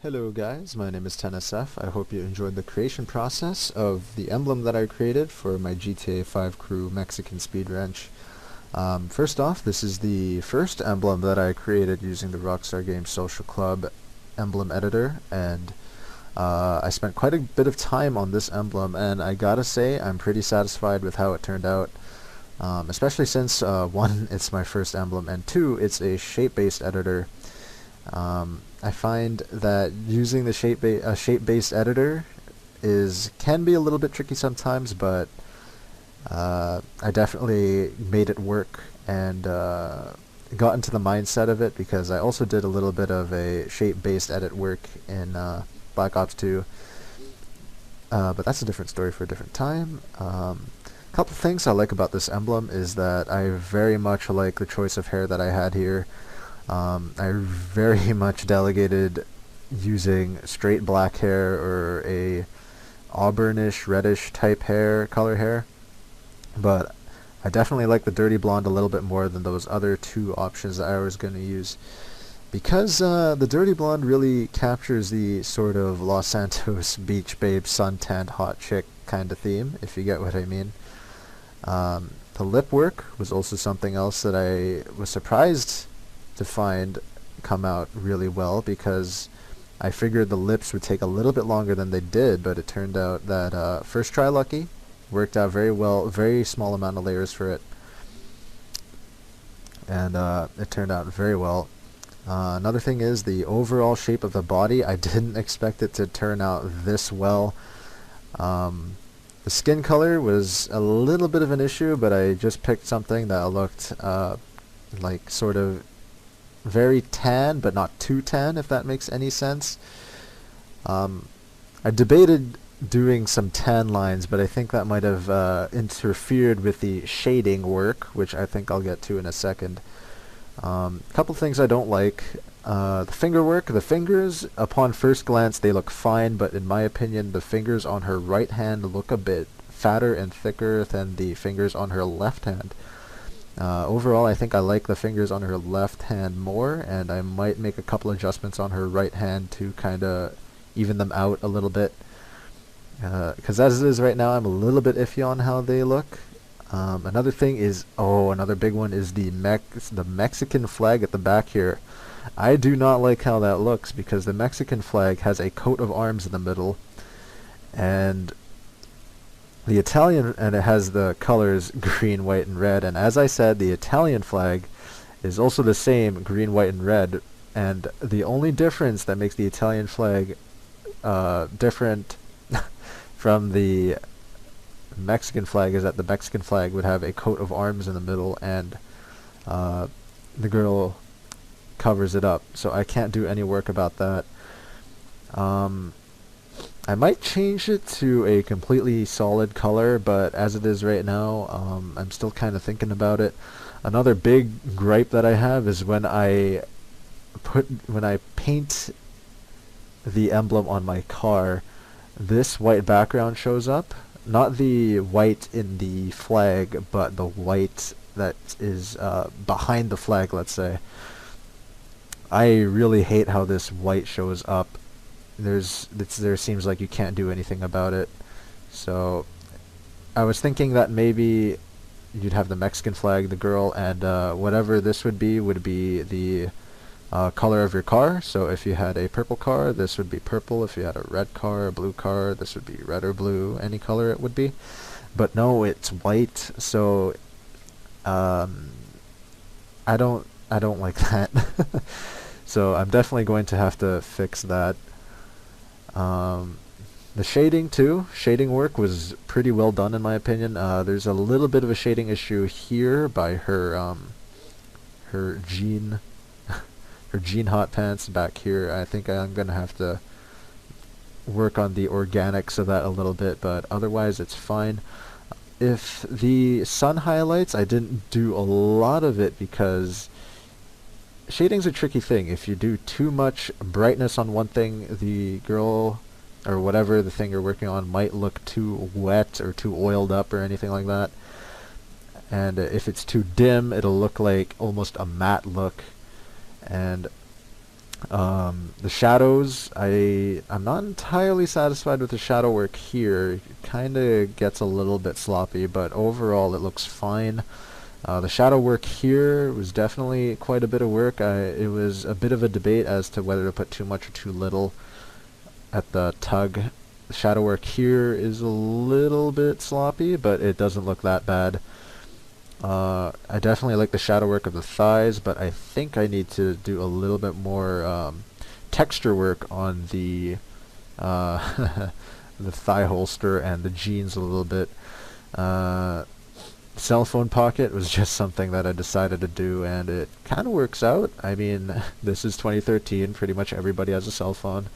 Hello guys, my name is TennisF. I hope you enjoyed the creation process of the emblem that I created for my GTA 5 crew Mexican speed wrench. First off, this is the first emblem that I created using the Rockstar Games Social Club Emblem Editor, and I spent quite a bit of time on this emblem, and I gotta say I'm pretty satisfied with how it turned out. Especially since one, it's my first emblem, and two, it's a shape-based editor. I find that using the shape-based editor can be a little bit tricky sometimes, but I definitely made it work and got into the mindset of it because I also did a little bit of a shape-based edit work in Black Ops 2, but that's a different story for a different time. Couple things I like about this emblem is that I very much like the choice of hair that I had here. I very much delegated using straight black hair or a auburnish, reddish type color hair, but I definitely like the dirty blonde a little bit more than those other two options that I was going to use, because the dirty blonde really captures the sort of Los Santos beach babe suntanned hot chick kind of theme, if you get what I mean. The lip work was also something else that I was surprised to find come out really well, because I figured the lips would take a little bit longer than they did, but it turned out that first try lucky worked out very well. Very small amount of layers for it, and it turned out very well. Another thing is the overall shape of the body. I didn't expect it to turn out this well. The skin color was a little bit of an issue, but I just picked something that looked like sort of very tan, but not too tan, if that makes any sense. I debated doing some tan lines, but I think that might have interfered with the shading work, which I think I'll get to in a second. Couple things I don't like. The finger work. The fingers, upon first glance, they look fine, but in my opinion, the fingers on her right hand look a bit fatter and thicker than the fingers on her left hand. Overall, I think I like the fingers on her left hand more, and I might make a couple adjustments on her right hand to kind of even them out a little bit. Because as it is right now, I'm a little bit iffy on how they look. Another thing is, another big one is the Mexican flag at the back here. I do not like how that looks, because the Mexican flag has a coat of arms in the middle, and the Italian, and it has the colors green, white, and red, and as I said, the Italian flag is also the same, green, white, and red, and the only difference that makes the Italian flag different from the Mexican flag is that the Mexican flag would have a coat of arms in the middle, and the girl covers it up, so I can't do any work about that. I might change it to a completely solid color, but as it is right now, I'm still kind of thinking about it. Another big gripe that I have is when I paint the emblem on my car, this white background shows up. Not the white in the flag, but the white that is behind the flag, let's say. I really hate how this white shows up. There seems like you can't do anything about it. So I was thinking that maybe you'd have the Mexican flag, the girl, and whatever this would be the color of your car. So if you had a purple car, this would be purple. If you had a red car, a blue car, this would be red or blue, any color it would be. But no, it's white, so I don't like that. So I'm definitely going to have to fix that. The shading too. Shading work was pretty well done in my opinion. There's a little bit of a shading issue here by her jean hot pants back here. I think I'm gonna have to work on the organics of that a little bit, but otherwise it's fine. If the sun highlights, I didn't do a lot of it because shading's a tricky thing. If you do too much brightness on one thing, the girl or whatever the thing you're working on might look too wet or too oiled up or anything like that. And if it's too dim, it'll look like almost a matte look. And The shadows, I'm not entirely satisfied with the shadow work here. It kind of gets a little bit sloppy, but overall it looks fine. The shadow work here was definitely quite a bit of work. It was a bit of a debate as to whether to put too much or too little at the tug. The shadow work here is a little bit sloppy, but it doesn't look that bad. I definitely like the shadow work of the thighs, but I think I need to do a little bit more texture work on the the thigh holster and the jeans a little bit. Cell phone pocket was just something that I decided to do, and it kind of works out. I mean, this is 2013, pretty much everybody has a cell phone.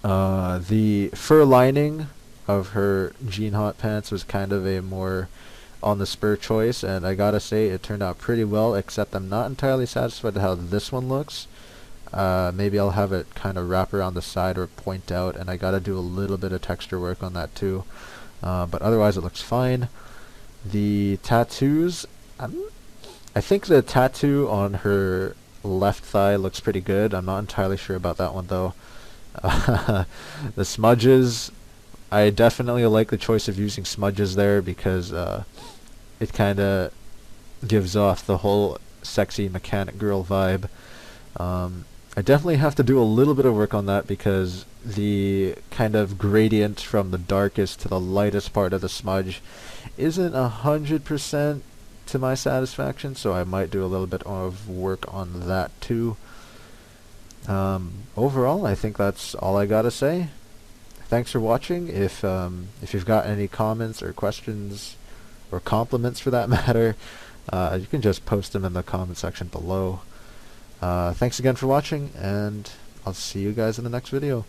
The fur lining of her jean hot pants was kind of a more on the spur choice, and I gotta say it turned out pretty well, except I'm not entirely satisfied with how this one looks. Maybe I'll have it kind of wrap around the side or point out, and I gotta do a little bit of texture work on that too. But otherwise it looks fine. The tattoos, I think the tattoo on her left thigh looks pretty good. I'm not entirely sure about that one though. The smudges, I definitely like the choice of using smudges there because it kind of gives off the whole sexy mechanic girl vibe. I definitely have to do a little bit of work on that because the kind of gradient from the darkest to the lightest part of the smudge isn't 100% to my satisfaction, so I might do a little bit of work on that too. Overall, I think that's all I gotta say. Thanks for watching. If you've got any comments or questions, or compliments for that matter, you can just post them in the comment section below. Thanks again for watching, and I'll see you guys in the next video.